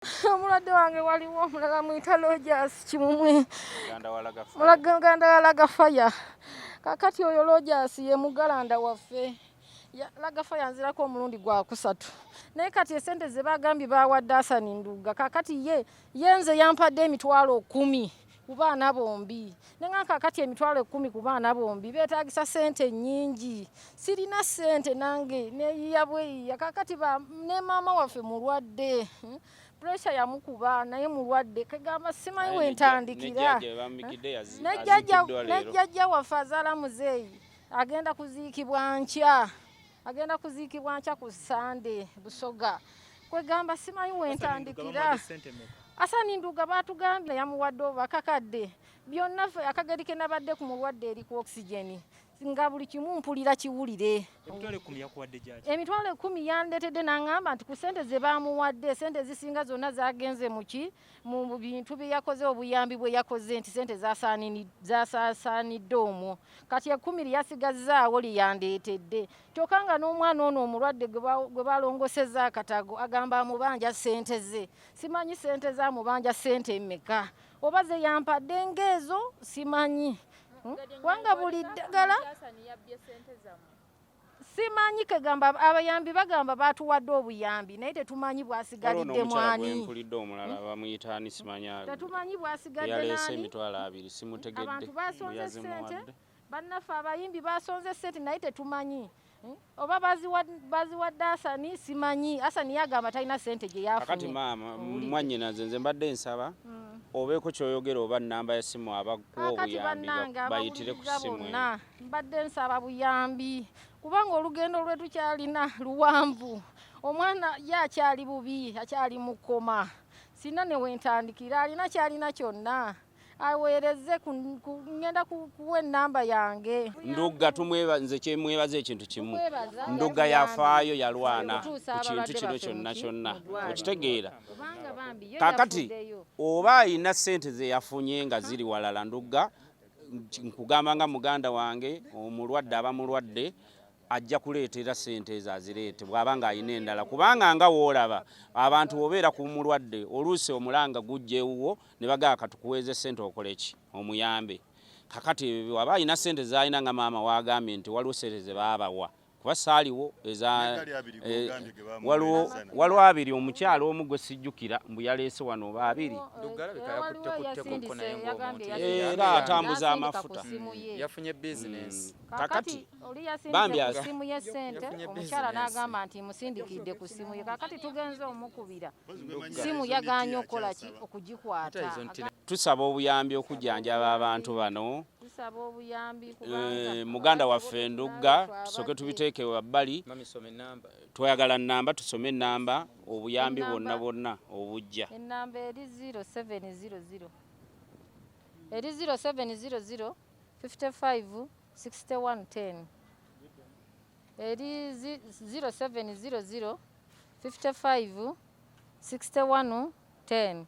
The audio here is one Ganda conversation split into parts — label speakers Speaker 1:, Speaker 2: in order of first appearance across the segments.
Speaker 1: Omulwadde wange waliwo omulala muyita Rogers Kimumwe. Muganda walaga faya. Kakati oyo Rogers ye mugalanda waffe. Laga faya nzirako omulundi gwa kusatu. Naye kati esente ze bagambye bawadde Hassan Nduga. Kakati yenze yampadde emitwalo 10 ku baana bombi. Nenga kakati emitwalo 10 ku baana bombi beetagisa sente nnyingi. Sirina sente nange neyiya bweyiya. Kakati ne maama waffe mulwadde. Pressure ya mukuba naye mulwadde kagamba simanyi wentandikira. Nejjajja waffe azaala muzeeyi agenda kuziikibwa nkya. Agenda kuziikibwa nkya ku Sande Busoga. Kwegamba simanyi wentandikira. Hassan Nduga batugambye yamuwadde kakadde. Byonna akageri ke nabadde ku mulwadde eri ku oxygen. Nga buli kimu mpulira kiwulire. Emitwalo 10 yandetedde nangamba nti ku sente ze bamuwadde sente zisinga zonna zagenze mu bintu bye yakoze obuyambi bwe yakoze nti sente zasasanidde omwo. Kati 10 lyasigazzaawo liyandetedde. Kyokanga n'omwana ono omulwadde gwe balongosezza akatago agamba amubanja sente ze. Simanyi sente za mubanja sente mmeka. Oba ze yampadde ngezo simanyi. Wanga buli ddagala simanyi kegamba abayambi bagamba batuwadde obuyambi naye tetumanyi bwasigalidde mwani. Tetumanyi bwasigadde nani.
Speaker 2: Yalese emitwalo 2 simutegedde.
Speaker 1: Abantu basonze sente bannafe abayimbi basonze sente naye tetumanyi. Oba baziwadde Hassan simanyi. Hassan yagamba talina sente gye yafunye.
Speaker 2: Kakati maama mwannyina nze nsaba obeeko kyoyogera oba nnamba ya simu abakuwa obuyambi bayitire ku simu.
Speaker 1: Mbadde nsaba buyambi kubanga olugendo lwe tukyalina luwanvu. Omwana yakyali bubi akyali mukoma. Sina ne wentandikira alina kyalina kyonna. Aweereze ngenda kuwa ennamba yange.
Speaker 2: Nduga nze kyemwebaza ekintu kimu. Nduga yafaayo yalwana ku kintu kino kyonna. Okitegeera. Kakati oba alina sente ze yafunye nga ziri walala Nduga nkugamba nga muganda wange omulwadde abamulwadde ajja kuleetera sente ezo azireete bw'abanga alina endala kubanga nga woolaba abantu obeera ku mulwadde oluusi omulanga gujjeewuwo ne bagaka tukuweeze sente okole ki omuyambe. Kakati waba alina sente z'alina nga maama wagambye nti waliwo sente ze baabawa kuba saaliwo waliwo 2 omukyalo omu gwe sijjukira mbu yaleese wano oba 2 era atambuza amafuta
Speaker 3: yafunye business.
Speaker 1: Kakati bambi asimu ye sente omukyala n'agamba nti musindikidde ku simu ye. Kakati tugenze omukubira simu yaganye okukola ki okugikwata.
Speaker 2: Tusaba obuyambi okujjanjaba abantu bano. Muganda waffe Nduga tusoke tubiteeke wabbali. Twayagala nnamba tusome ennamba obuyambi bonna obujja.
Speaker 1: Ennamba eri 0700 55 6110 eri 0700 55 6110.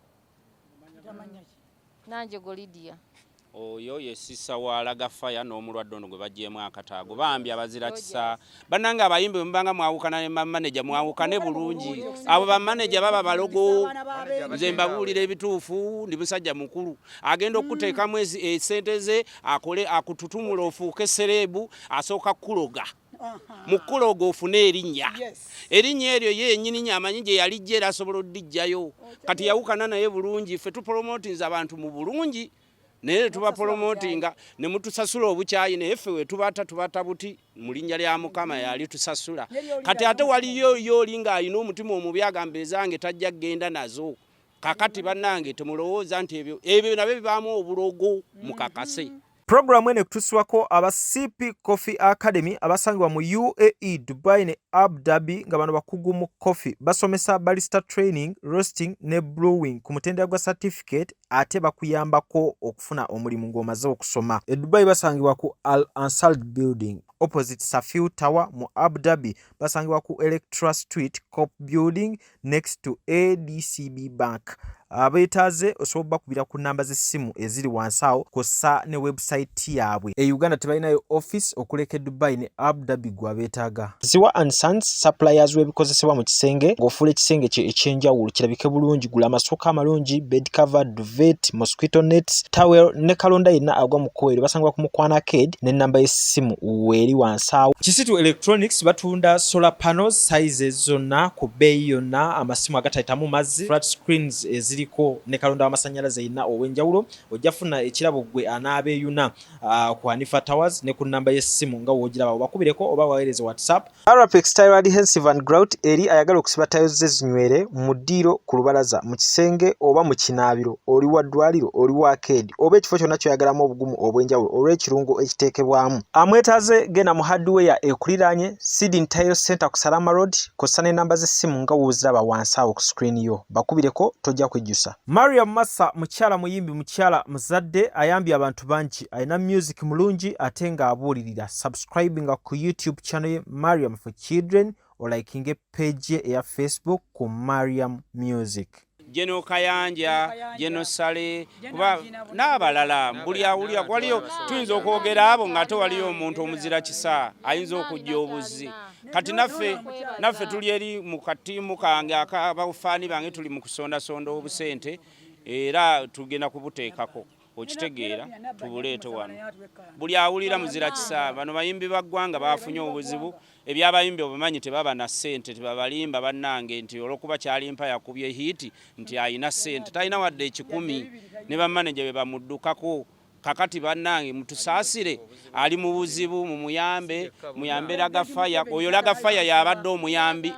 Speaker 1: Nanje Golidia.
Speaker 2: Oyo yesisa walaga faya n'omulwadde ono gwe bagyemu akataago bambi abazira kisa bannanga abayimbi mbanga mwawukana ne manager mwawukane bulungi abo ba manager baba balogo nze mbabuulira ebituufu ndi musajja mukulu agenda okuteekamu esente ze akole akututumula ofuuke serebu asooka kuloga mukuloga ofune erinnya erinnya eryo yennyini amanyi gye yalijja era asobola odijjayo kati yawukana naye bulungi ffe tupromotinza abantu mu bulungi naye tuba promotinga ne mutusasula obukyayi naye ffe we tubata buti mu linnya lya Mukama yali tusasula kati ate waliyo yolinga alina omutima omubi agamba ezange tajja genda nazo. Kakati bannange temulowooza nti ebyo nabyo bibaamu obulogo mukakase.
Speaker 4: Programu ene kutuswako aba CP Coffee Academy abasangibwa mu UAE, Dubai ne Abu Dhabi nga bano bakugu mu coffee basomesa barista training, roasting ne brewing ku mutendera gwa certificate ate bakuyambako okufuna omulimu ng'omaze okusoma. E Dubai basangibwa ku Al Ansal Building opposite Safiu Tower. Mu Abu Dhabi basangibwa ku Electra Street Cop Building next to ADCB Bank. abeetaaze osobola bakubira ku namba z'essimu eziri wansi awo kw'ossa ne website yaabwe. Uganda tebalinayo office okuleka Dubai ne Abu Dhabi gwabeetaaga. Ziwa and Sons suppliers w'ebikozesebwa mu kisenge ng'ofuula ekisenge kye ekyenjawulo kirabike bulungi. Gula amasooka amalungi, bed cover, duvet, mosquito nets, towel ne kalonda yenna agwa mu kkoero. Basangibwa ku Mukwana Arcade n'ennamba y'essimu weeri wansi awo. Kisitu Electronics batunda solar panels sizes zonna ku bbeeyi yonna, amasimu agatayitamu mazzi, flat screens eziriko ne kalonda w'amasannyalaze yenna ow'enjawulo. Ojja funa ekirabo gwe anaabeeyuna ku Hanifa Towers ne ku nnamba y'essimu nga w'ogiraba, obakubireko oba waweereze WhatsApp. Arapex Tire Adhesive and Grout eri ayagala okusiba tayo ze zinywere mu ddiiro, ku lubalaza, mu kisenge oba mu kinaabiro, oli wa ddwaliro, oli wa arcade oba ekifo kyonna kyoyagalamu obugumu obw'enjawulo olw'ekirungo ekiteekebwamu. Amwetaaze genda mu hardware ekuliraanye Seeding Tile Center ku Salama Road, kossa n'ennamba z'essimu nga wooziraba wansi awo ku screen yo. Bakubireko tojja kwejjusa. Mariam Massa mukyala muyimbi, mukyala muzadde, ayambye abantu bangi, alina music mulungi ate ng'abuulirira. Subscribinga ku YouTube channel ye Mariam for Children olikinge page ye eya Facebook ku Mariam Music.
Speaker 2: Jeno Kayanja, Jeno Sale, kuba n'abalala buli awulira waliyo tuyinza okwogera abo ng'ate waliyo omuntu omuzira kisa ayinza okujja obuzi. Kati naffe tuli eri mu katimu kange akabafaani bange tuli mu kusondasonda obusente era tugenda kubuteekako. Okitegeera tubuleete wano. Buli awulira muzira kisa, bano bayimbi baggwanga bafunye obuzibu. Ebyabayimbi obumanyi tebaba na ssente, tebabalimba bannange nti olwokuba Alimpa yakubye hiti nti ayina ssente, talina wadde 10 ne bammaneja be bamuddukako. Kakati bannange mutusaasire, ali mu buzibu muyambe Lagafaya. Oyo Lagafaya yabadde omuyambi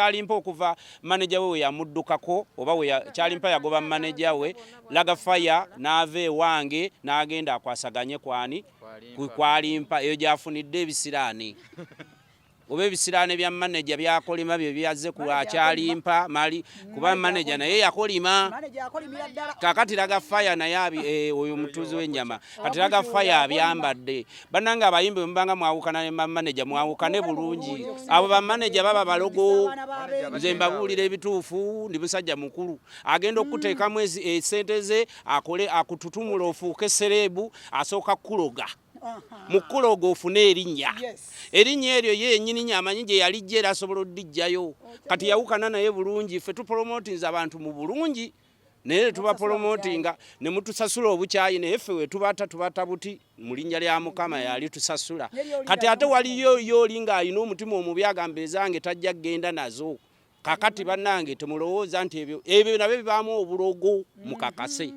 Speaker 2: Alimpa okuva manager we yamuddukako oba we Alimpa yagoba manager we, Lagafaya n'ava ewange n'agenda akwasaganye kwani kwa Alimpa, eyo gyafunidde ebisiraani. Oba ebisiraane bya manager byakolima bye byaze ku Alimpa mali kuba manager naye yakolima. Kakati Lagafaya naye oyo mutuzi w'ennyama, kati Lagafaya abyambadde. Bannanga abayimbi mbanga mwawukana ne manager mwawukane bulungi. Abo ba manager baba balogo, nze mbabuulira ebituufu, ndi musajja mukulu agenda okuteekamu esente ze akole akututumula ofuuke serebu asooka kuloga. Mukulogo ofune erinnya. Erinnya eryo yennyini nyamanyi gye yalijja era asobola oddijjayo. Kati yawukana naye bulungi. Ffe tupromotinza abantu mu bulungi naye tuba promotinga ne mutusasula obukyayi naye ffe we tubata buti mu linnya lya Mukama yali tusasula. Kati ate waliyo yoli ng'alina omutima omubi agamba ezange tajja kgenda nazo. Kakati bannange temulowooza nti ebyo nabyo bibaamu obulogo mukakase.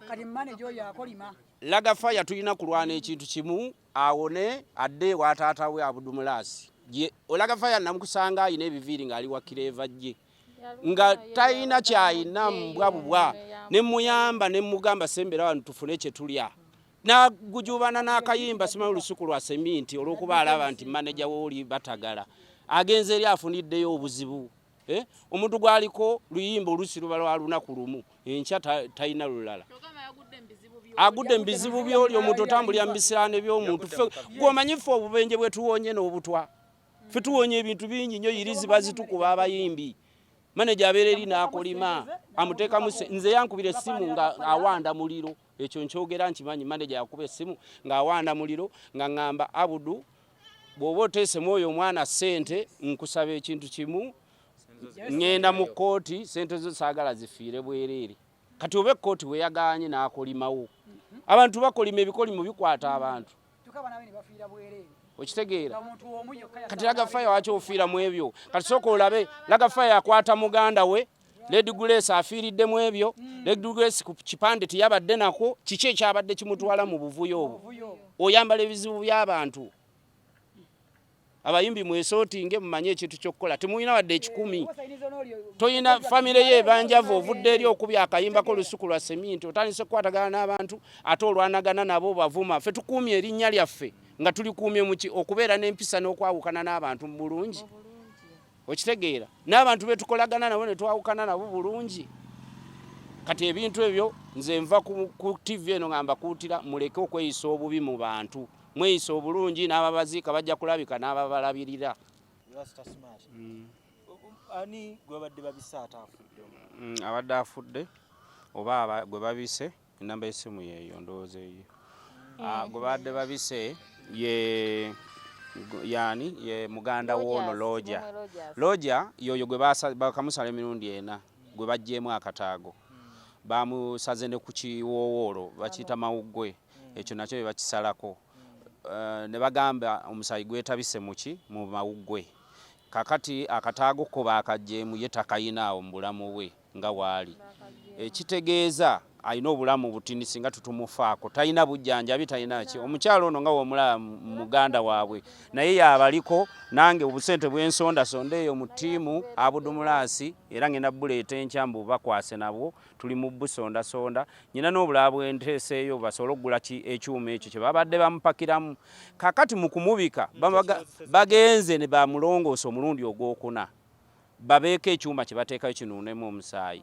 Speaker 5: Kati manager oyo akolima.
Speaker 2: Lagafaya tulina kulwana ekintu kimu awone adde wa taata we Abdu Murasi. Lagafaya namukusanga ayina ebiviiri ng'ali wa kireva gye nga tayina kyayina mbwabubwa ne muyamba ne mugamba sembera wano tufune kye tulya na gujubana n'akayimba sima olusuku lwa seminti olwokuba alaba nti manager woli batagala agenze eri afuniddeyo obuzibu. Omuntu gwaliko luyimba olusiru balwa lunaku lumu enkya tayina lulala. Agudde mbizibu byoli omuntu otambulira mbisirane by'omuntu ffe gwomanyi ffe obubenje bwe tuwonye n'obutwa ffe tuwonye ebintu bingi nnyo yirizi bazitukuba abayimbi. Manager abeereri n'akolima amuteeka nze yankubira essimu nga awanda muliro, ekyo nkyogera nkimanyi. Manager yakuba essimu nga awanda muliro nga ngamba Abdu bw'oba oteesemu oyo omwana ssente nkusaba ekintu kimu, ngenda mu kkooti ssente zo saagala zifiire bwereere. Kati oba ekkooti we yaganye n'akolimawo. Abantu bakolima ebikolimo bikwata abantu. Okitegeera. Kati Lagafaya wakyofiira mu ebyo. Kati sooka olabe Lagafaya akwata muganda we Lady Grace afiiridde mu ebyo. Lady Grace ku kipande tiyabadde nako kiki ekyabadde kimutwala mu buvuyo obwo. Oyambala ebizibu by'abantu. Abayimbi mwesootinge mumanye ekintu ky'okkola. Temuyina wadde 10. Toyina famire ye banjava ovudde eri okubya akayimbako olusuku lwa seminti otandise kukwatagana n'abantu ate olwanagana nabo bavuma. Ffe tukuumye erinnya lyaffe nga tulikuumye muki okubeera n'empisa n'okwawukana n'abantu mu bulungi. Okitegeera n'abantu betukolagana nabo ne twawukana nabo bulungi. Kati ebintu ebyo nze nva ku TV eno ngamba kuutira muleke okweyisa obubi mu bantu. Mweyisa obulungi n'ababaziika bajja kulabika n'ababalabirira.
Speaker 4: ani gwe badde babisata afudde
Speaker 2: abadde afudde oba gwe babise enamba y'essimu yeeyo ndowooza eyo gwe badde babise ye muganda w'ono Lodja yoyo gwe bakamusala emirundi ena gwe bajjeemu akataago bamusaze ne ku kiwoowoolo bakiyita mawuggwe ekyo nakyo bye bakisalako ne bagamba omusayi gwetabise mu mawuggwe kakati akataago ko bakajjeemu ye takayinaawo mu bulamu bwe nga waali ekitegeeza alina obulamu butini singa tutumufaako talina bujjanjabi talina ki omukyalo ono nga womulaba muganda waabwe naye yabaliko nange obusente bw'ensondasonda eyo mu ttiimu Abdu Murasi era ngenda buleeta enkyambu bakwase nabwo tuli mu busondasonda nyina n'obulaba bwenteeseeyo basobole okugula ekyuma ekyo kye babadde bamupakiramu kakati mu kumubika bagenze ne bamulongoosa omulundi ogwokuna babeeko ekyuma kye bateekayo kinuunemu omusaayi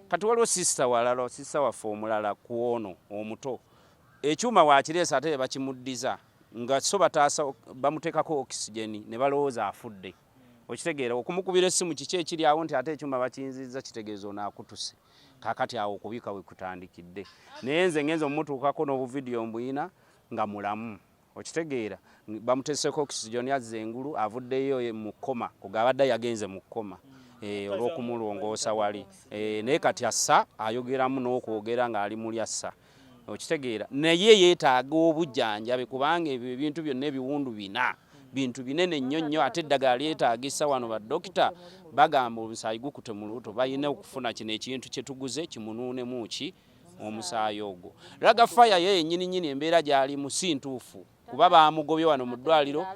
Speaker 2: kati waliwo sisita waffe omulala ku ono omuto ekyuma wakireesa ate bakimuddiza nga so bataasa bamuteekako okisigeni ne balowooza afudde okitegeera okumukubira essimu kiki ekiri awo nti ate ekyuma bakiyinzizza kitegeeza ono akutuse kakati awo okubika we kutandikidde naye nze ngenze omutuukako n'obuvidiyo mbuyina nga mulamu okitegeera bamuteeseko okisigeni azza engulu avuddeyo mu kkoma kugabadde yagenze mu kkoma olw'okumulongoosa wali naye kati assa ayogeramu n'okwogera ng'ali muli assa okitegeera naye yeetaaga obujjanjabe kubanga ebyo ebintu byonna ebiwundu bintu binene nnyo nnyo ate eddagala lyetaagisa wano baddokita bagamba omusaayi gukute mu lubuto balina okufuna kino ekintu kye tuguze kimunuunemu ki omusaayi ogwo laga faya ye yennyini embeera gy'alimu si ntuufu kuba bamugobye wano mu ddwaliro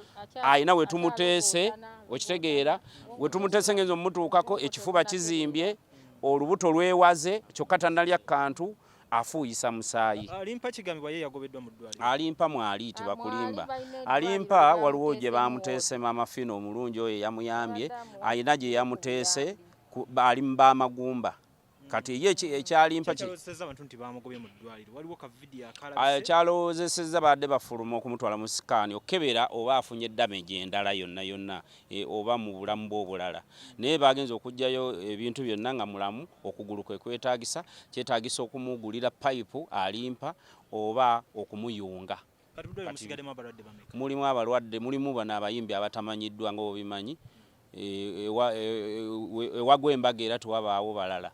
Speaker 2: ayina we tumuteese okitegeera we tumuteese ngenzo mmutuukako ekifuba kizimbye olubuto lwewaze kyokka tannalya kantu afuuyisa musaayi
Speaker 4: Alimpa kigambibwa ye yagobeddwa mu ddwaliro
Speaker 2: Alimpa mwali tebakulimba Alimpa waliwo gye bamuteese mama Fino omulungi oyo yamuyambye ayina gye yamuteese ali mu b'amagumba kati ye ekyalimpa kyalowoozesezza badde bafuluma okumutwala mu sikaani okukebera oba afunye damage endala yonna oba mu bulamu bw'obulala naye bagenza okugjayo ebintu byonna nga mulamu okugulu kwe kwetaagisa kyetaagisa okumugulira payipu Alimpa oba okumuyunga mulimu abalwadde mulimu bano abayimbi abatamanyiddwa nga obimanyi ewagwa embaga era tewabaawo balala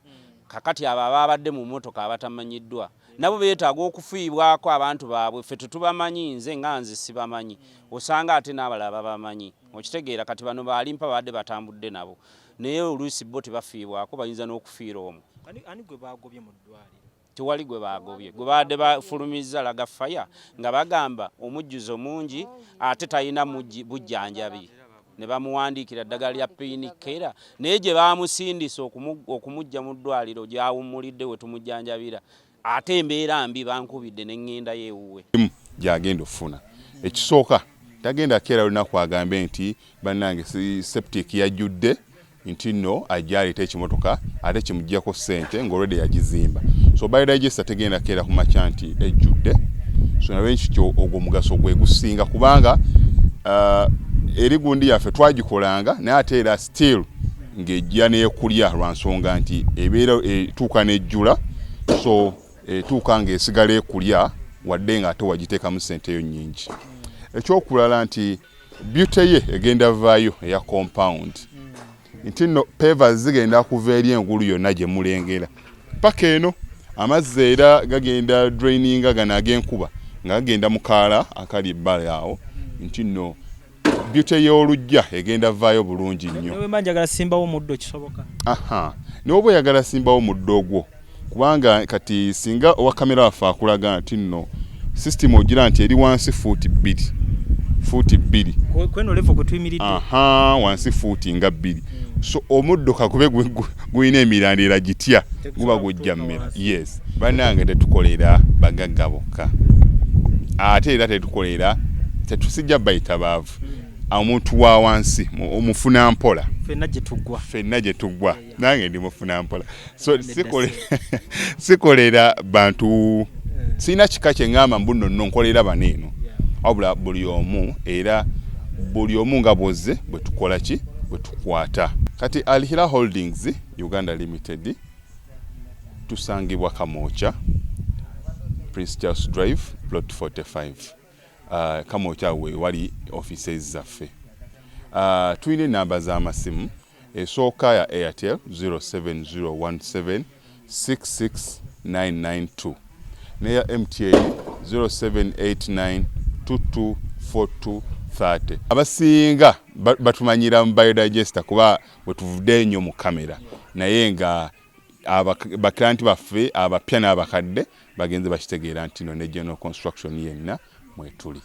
Speaker 2: kakati abo ababadde mu mmotoka abatamanyiddwa nabo beetaaga okufiibwako abantu baabwe ffe tetubamanyi nze nga nze sibamanyi osanga ate n'abalala babamanyi okitegeera kati bano Balimpa badde batambudde nabo naye oluusi bo tebafiibwako bayinza n'okufiira omwo
Speaker 4: ani gwe bagobye mu ddwaliro
Speaker 2: tewali gwe bagobye gwe badde bafulumizza laga faya nga bagamba omujjuzo mungi ate talina bujjanjabi ne bamuwandiikira eddagala lya painkiller naye gye bamusindisa okumujja mu ddwaliro gyawummulidde we tumujjanjabira ate embeera mbi bankubidde n'eŋŋenda yeewuwe
Speaker 6: gyagenda ofuna ekisooka tagenda keera lunaku agambe nti bannange septic yajjudde nti nno ajja aleeta ekimotoka ate kimuggyako ssente ng'olwedde yagizimba so biodigester tegenda keera ku makya nti ejjudde so nawe nkityo ogwo omugaso gwe gusinga kubanga eri gundi yaffe twagikolanga naye ate era still ng'ejja n'ekulya lwa nsonga nti ebeera etuuka n'ejjula so etuuka ng'esigala ekulya wadde nga ate wagiteekamu ssente yo nnyingi ekyokulala nti beauty ye egenda vaayo eya compound nti nno pavers zigenda kuva eri engulu yonna gye mulengera paka eno amazzi era gagenda draininga gano ag'enkuba nga gagenda mu kaala akali ebbala awo nti nno beauty y'olujja egenda vaayo bulungi nnyo
Speaker 4: newe manjagala simbawo muddo kisoboka
Speaker 6: n'oba oyagala simbawo muddo ogwo kubanga kati singa owa kamera waffe akulaga nti nno system ogira nti eri wansi fuuti 2
Speaker 4: kweno level kwe tuyimiridde
Speaker 6: wansi fuuti nga 2 so omuddo kakube gulina emirandira gitya guba gujja mmera yes bannange tetukolera bagagga bokka ate era tetukolera tetusijja bayita baavu omuntu wa wansi omufuna mpola ffenna gye tuggwa nange ndi mufuna mpola so sikolera bantu sina kika kye ngamba mbuno nno nkolera baneeno wabula buli omu era buli omu nga bwozze bwe tukola ki bwe tukwata. Kati Alihira Holdings Uganda Limited tusangibwa Kamoocha, Prince Charles Drive, Plot 45. Kamoocha we wali offices zaffe. Tuyina namba z'amasimu esooka ya Airtel 07017 66992 neya MTN 0789 224230. Abasinga batumanyira mu biodigester kuba bwe tuvudde ennyo mu kamera naye nga baklanti baffe abapya n'abakadde bagenze bakitegeera nti no ne general construction yenna mwetuli.